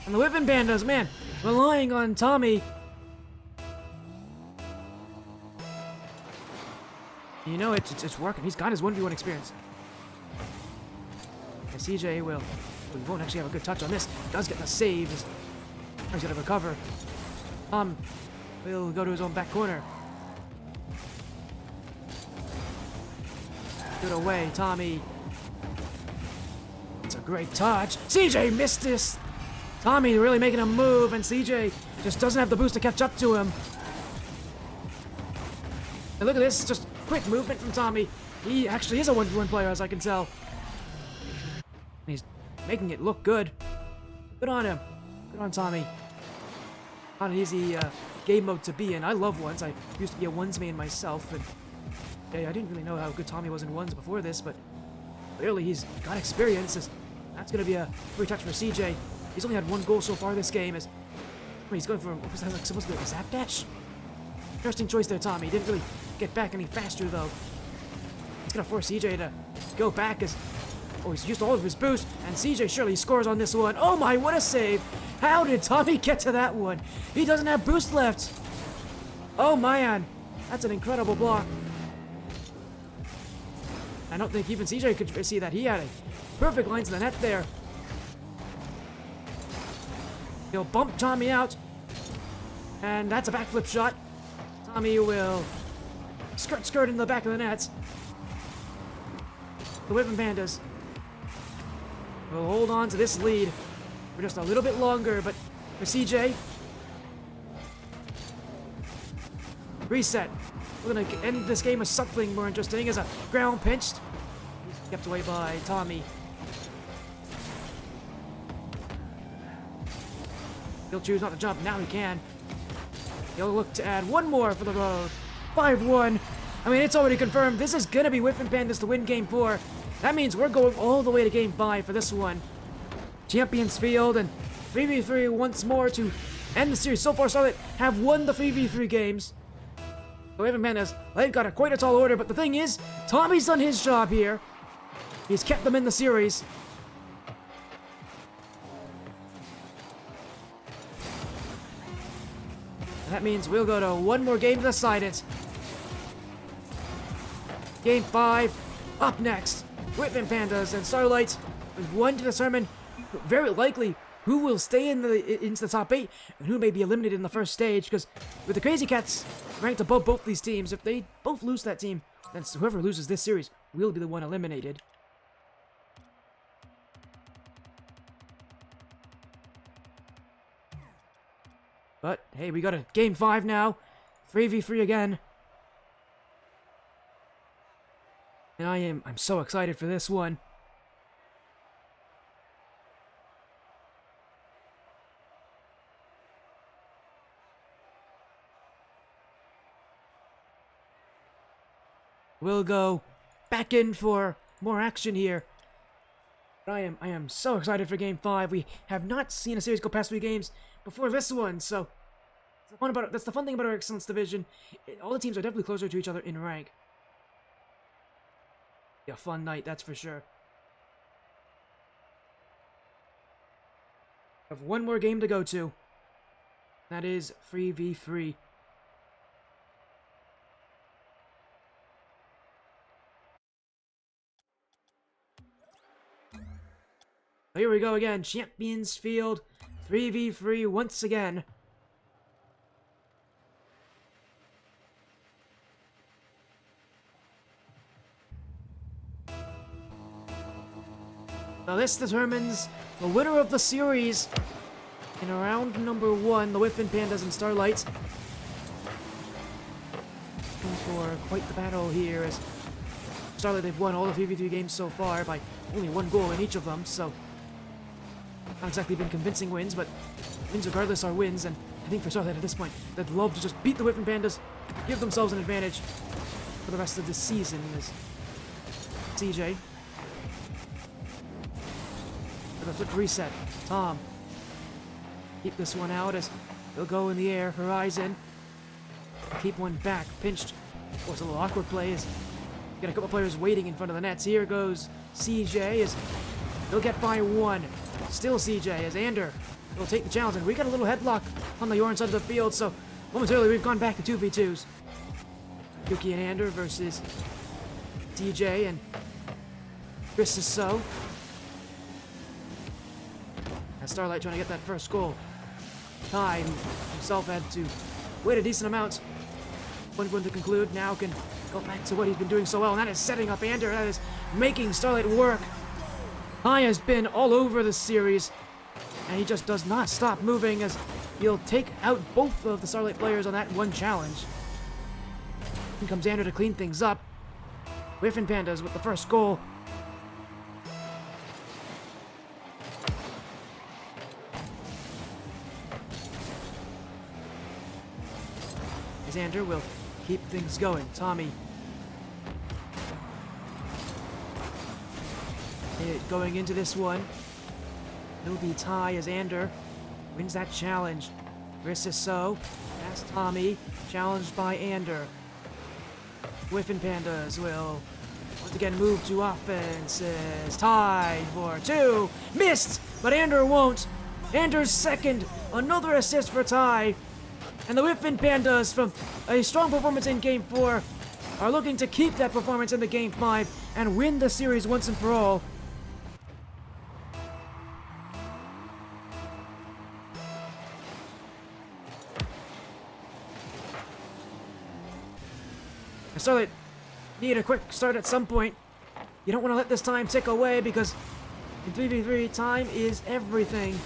And the WyffinPandas, man, relying on Tommy. You know, it's working. He's got his 1v1 experience. And CJ will... We won't actually have a good touch on this. He does get the save. He's going to recover. Will go to his own back corner. Good away, Tommy. It's a great touch. CJ missed this. Tommy really making a move, and CJ just doesn't have the boost to catch up to him. And look at this, just quick movement from Tommy. He actually is a 1v1 player, as I can tell. And he's making it look good. Good on him. Good on Tommy. Not an easy game mode to be in. I love ones. I used to be a ones main myself, and yeah, I didn't really know how good Tommy was in ones before this, but clearly he's got experience. That's going to be a free touch for CJ. He's only had one goal so far this game. He's going for, what was that, like, supposed to be a zap dash? Interesting choice there, Tommy. He didn't really get back any faster, though. It's going to force CJ to go back as... Oh, he's used all of his boost, and CJ surely scores on this one. Oh my, what a save! How did Tommy get to that one? He doesn't have boost left. Oh man, that's an incredible block. I don't think even CJ could see that. He had a perfect line to the net there. He'll bump Tommy out, and that's a backflip shot. Tommy will skirt in the back of the net. The WyffinPandas will hold on to this lead for just a little bit longer, but for CJ, reset. We're gonna end this game with something more interesting as a ground pinched. He's kept away by Tommy. He'll choose not to jump. Now he can. He'll look to add one more for the road. 5-1. I mean, it's already confirmed. This is gonna be WyffinPandas to win Game 4. That means we're going all the way to Game 5 for this one. Champions Field and 3v3 once more to end the series. So far, Starlight have won the 3v3 games. The WyffinPandas, they've got quite a tall order, but the thing is, Tommy's done his job here. He's kept them in the series. And that means we'll go to one more game to decide it. Game 5, up next. WyffinPandas and Starlight with one to determine very likely who will stay into the top 8 and who may be eliminated in the first stage, because with the Crazy Cats ranked above both these teams, if they both lose that team, then whoever loses this series will be the one eliminated. But hey, we got a Game 5 now. 3v3 again. And I'm so excited for this one. We'll go back in for more action here. But I am so excited for Game 5. We have not seen a series go past 3 games before this one, so that's the fun thing about our Excellence Division. All the teams are definitely closer to each other in rank. A fun night, that's for sure. We have one more game to go to. That is 3v3. Here we go again. Champions Field 3v3 once again. Now this determines the winner of the series in round number 1, the WyffinPandas and Starlight. Looking for quite the battle here, as Starlight, they've won all the 3v3 games so far by only 1 goal in each of them, so not exactly been convincing wins, but wins regardless are wins, and I think for Starlight at this point, they'd love to just beat the WyffinPandas, give themselves an advantage for the rest of this season, as CJ with a quick reset. Tom. Keep this one out as he'll go in the air. Horizon. Keep one back. Pinched. Oh, it's a little awkward play. Got a couple players waiting in front of the nets. Here goes CJ as he'll get by one. Still CJ as Ander will take the challenge. And we got a little headlock on the orange side of the field. So momentarily we've gone back to 2v2s. Yuki and Ander versus DJ and Chris is so. And Starlight trying to get that first goal. Ty himself had to wait a decent amount. One going to conclude, now can go back to what he's been doing so well, and that is setting up Ander. That is making Starlight work. Ty has been all over the series, and he just does not stop moving as he'll take out both of the Starlight players on that one challenge. In comes Ander to clean things up. WyffinPandas with the first goal. As Ander will keep things going. Tommy. Going into this one. It'll be Ty as Ander wins that challenge. Chris is so. Past Tommy. Challenged by Ander. WyffinPandas will once again move to offense. Tied for two. Missed! But Ander won't. Ander's second. Another assist for Ty. And the WyffinPandas, from a strong performance in Game 4, are looking to keep that performance in the Game 5 and win the series once and for all. Starlight need a quick start at some point. You don't want to let this time tick away because in 3v3, time is everything.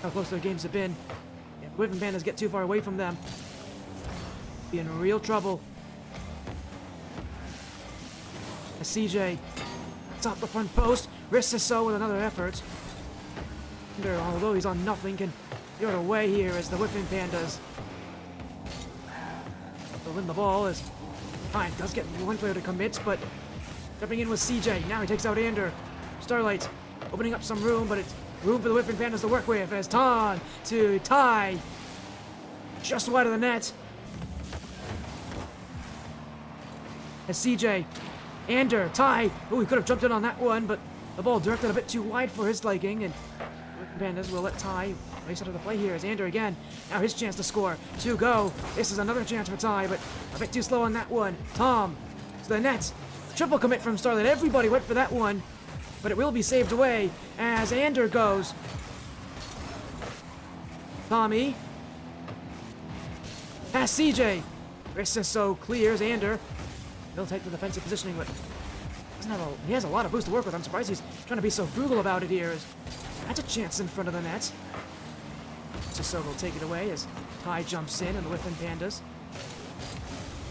How close their games have been. If WyffinPandas get too far away from them, be in real trouble. As CJ top the front post, wrists is so with another effort. Ander, although he's on nothing, can throw it away here as the WyffinPandas will win the ball as Fine does get one player to commit, but jumping in with CJ. Now he takes out Ander. Starlight opening up some room, but it's room for the WyffinPandas to work with as Tom to Ty. Just wide of the net. As CJ, Ander, Ty. Oh, he could have jumped in on that one, but the ball directed a bit too wide for his liking, and WyffinPandas will let Ty race out of the play here as Ander again. Now his chance to score. To go. This is another chance for Ty, but a bit too slow on that one. Tom to the net. Triple commit from Starlight. Everybody went for that one, but it will be saved away as Ander goes. Tommy. Past CJ. Rissiso clears Ander. He'll take the defensive positioning, but he has a lot of boost to work with. I'm surprised he's trying to be so frugal about it here. That's a chance in front of the net. Rissiso will take it away as Ty jumps in and the WyffinPandas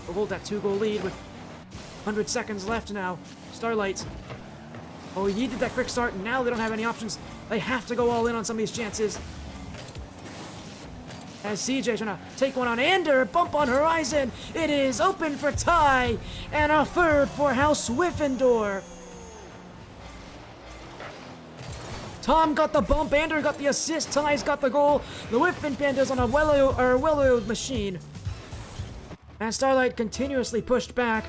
will hold that 2-goal lead with 100 seconds left now. Starlight. Oh, he needed that quick start, and now they don't have any options. They have to go all in on some of these chances. As CJ trying to take one on Ander, bump on Horizon. It is open for Ty, and a third for House Wyffendor. Tom got the bump, Ander got the assist, Ty's got the goal. The WyffinPandas on a well-oiled machine. And Starlight continuously pushed back.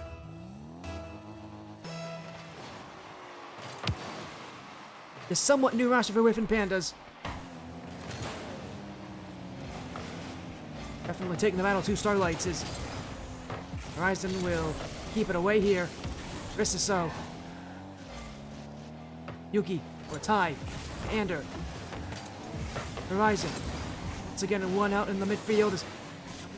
A somewhat new roster for WyffinPandas. Definitely taking the battle to Starlights is Horizon will keep it away here. Rissiso. Yuki or Ty. Ander. Horizon. Once again, one out in the midfield.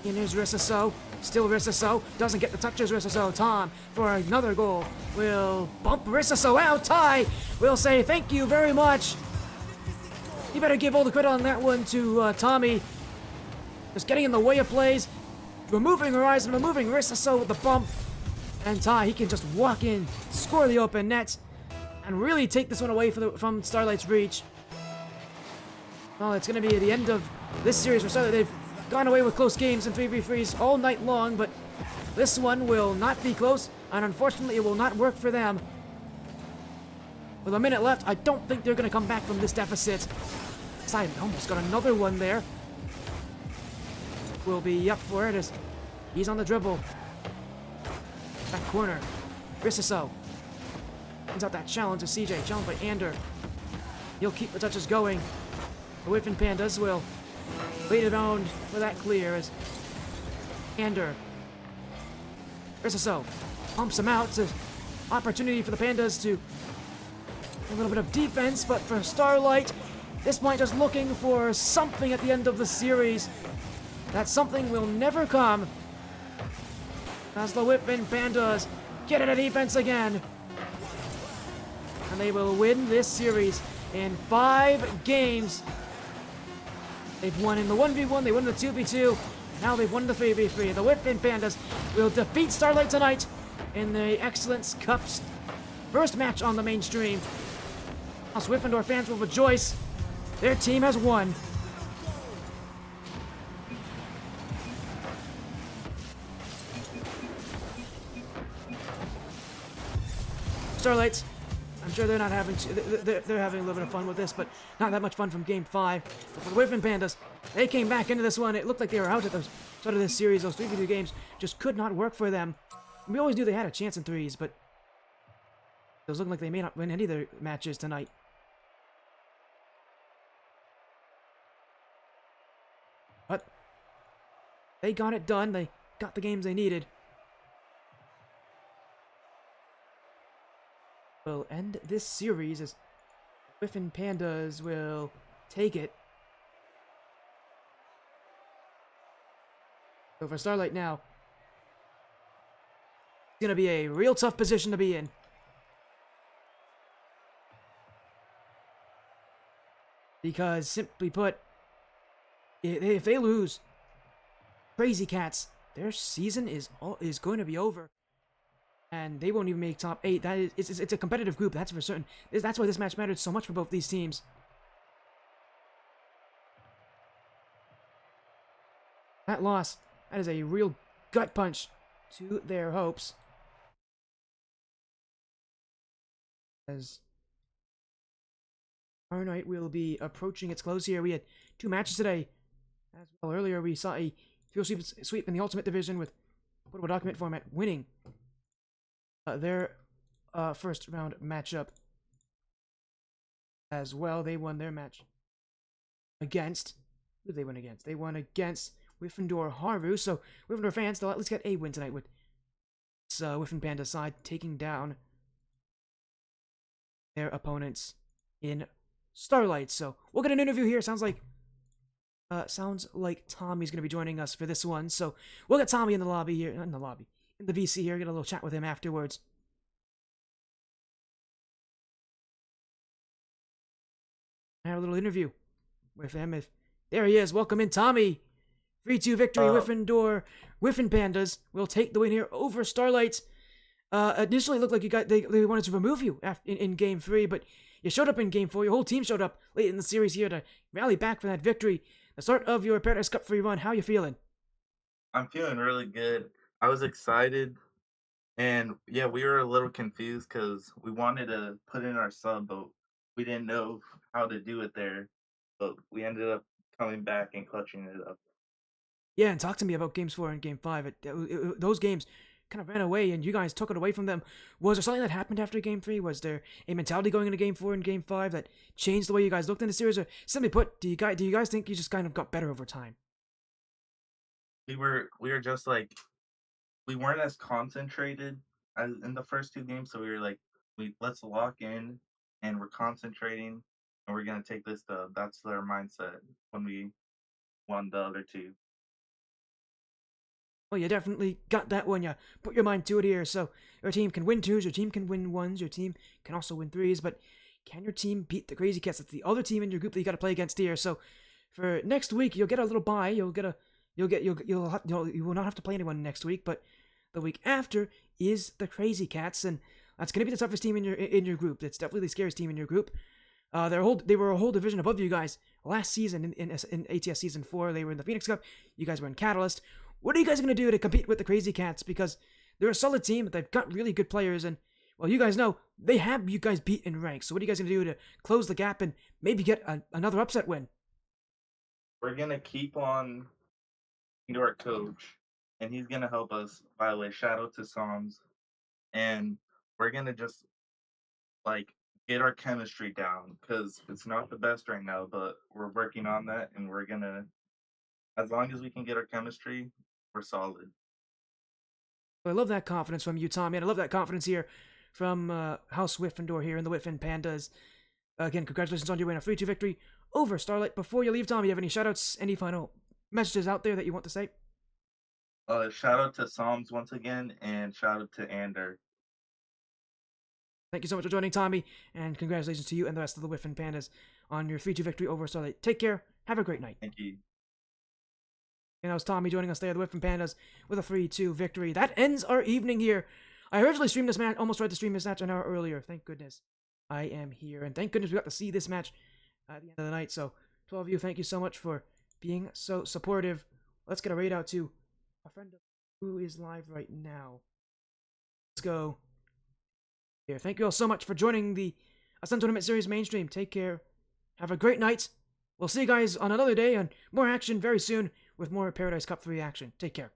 In his Rissiso. Still Rissiso. Doesn't get the touches, Rissiso. Tom for another goal. Will bump Rissiso out. Ty will say thank you very much. You better give all the credit on that one to Tommy. Just getting in the way of plays. Removing Horizon, removing Rissiso with the bump. And Ty, he can just walk in, score the open net, and really take this one away from Starlight's reach. Well, it's going to be the end of this series for Starlight. They've gone away with close games and 3v3s all night long, but this one will not be close, and unfortunately it will not work for them. With a minute left, I don't think they're going to come back from this deficit. Side almost got another one there. Will be up for it as he's on the dribble. Back corner. Rissiso. Brings out that challenge to CJ. Challenged by Ander. He'll keep the touches going. The WyffinPandas will wait around for that clear as Ander. Rissiso pumps him out. It's an opportunity for the Pandas to a little bit of defense, but for Starlight, this point just looking for something at the end of the series. That something will never come as the WyffinPandas get into defense again. And they will win this series in 5 games. They've won in the 1v1, they won in the 2v2, now they've won the 3v3. The WyffinPandas will defeat Starlight tonight in the Excellence Cup's first match on the mainstream. Us Gryffindor fans will rejoice. Their team has won. Starlights, I'm sure they're not having they're having a little bit of fun with this, but not that much fun from Game 5. But for the WyffinPandas, they came back into this one. It looked like they were out at the start of this series. Those 3v2 games just could not work for them. We always knew they had a chance in threes, but it was looking like they may not win any of their matches tonight. But they got it done. They got the games they needed. We'll end this series as WyffinPandas will take it. So for Starlight now, it's going to be a real tough position to be in. Because, simply put, if they lose, Crazy Cats, their season is going to be over. And they won't even make top 8. That is, it's a competitive group, that's for certain. That's why this match mattered so much for both these teams. That loss, that is a real gut punch to their hopes. As our night will be approaching its close here. We had 2 matches today. As well, earlier we saw a field sweep in the Ultimate Division with portable document format winning their first round matchup as well. They won their match against, who did they win against? They won against Gryffindor Haru. So Gryffindor fans, they'll at least get a win tonight with this WyffinPandas side taking down their opponents in Starlight. So we'll get an interview here. Sounds like Tommy's going to be joining us for this one. So we'll get Tommy in the lobby here, not in the lobby, in the VC here, get a little chat with him afterwards. I have a little interview with him. There he is. Welcome in, Tommy. 3-2 victory, WyffinPandas will take the win here over Starlight. Initially, it looked like they wanted to remove you in Game 3, but you showed up in Game 4. Your whole team showed up late in the series here to rally back for that victory. The start of your Paradise Cup free run. How you feeling? I'm feeling really good. I was excited, and yeah, we were a little confused because we wanted to put in our sub, but we didn't know how to do it there. But we ended up coming back and clutching it up. Yeah, and talk to me about Games 4 and Game 5. Those games kind of ran away, and you guys took it away from them. Was there something that happened after Game 3? Was there a mentality going into Game 4 and Game 5 that changed the way you guys looked in the series? Or simply put, do you guys think you just kind of got better over time? We were just like, we weren't as concentrated as in the first 2 games, so we were like, let's lock in, and we're concentrating, and we're gonna take this dub. That's their mindset when we won the other 2. Well, you definitely got that one. You put your mind to it here. So your team can win 2s, your team can win 1s, your team can also win 3s. But can your team beat the Crazy Cats? That's the other team in your group that you got to play against here. So for next week, you'll get a little bye. You will not have to play anyone next week. But the week after is the Crazy Cats, and that's going to be the toughest team in your group. It's definitely the scariest team in your group. They were a whole division above you guys last season in ATS Season 4. They were in the Phoenix Cup. You guys were in Catalyst. What are you guys going to do to compete with the Crazy Cats? Because they're a solid team. They've got really good players, and well, you guys know they have you guys beat in ranks. So what are you guys gonna do to close the gap and maybe get another upset win? We're gonna keep on to our coach, and he's gonna help us. By the way, shout out to Psalms, and we're gonna just like get our chemistry down because it's not the best right now, but we're working on that, and we're gonna as long as we can get our chemistry, we're solid. I love that confidence from you, Tommy, and I love that confidence here from House Wyffendor here in the WyffinPandas. Again, congratulations on your win, a 3-2 victory over Starlight. Before you leave, Tommy, you have any shoutouts, any final messages out there that you want to say? Shout out to Psalms once again, and shout out to Ander. Thank you so much for joining, Tommy, and congratulations to you and the rest of the WyffinPandas on your 3-2 victory over Starlight. Take care. Have a great night. Thank you. And that was Tommy joining us there, the WyffinPandas, with a 3-2 victory. That ends our evening here. I originally streamed this match, almost tried to stream this match an hour earlier. Thank goodness I am here. And thank goodness we got to see this match at the end of the night. So, to all of you, thank you so much for being so supportive. Let's get a raid out to a friend who is live right now. Let's go here. Thank you all so much for joining the Ascent Tournament Series mainstream. Take care. Have a great night. We'll see you guys on another day and more action very soon with more Paradise Cup 3 action. Take care.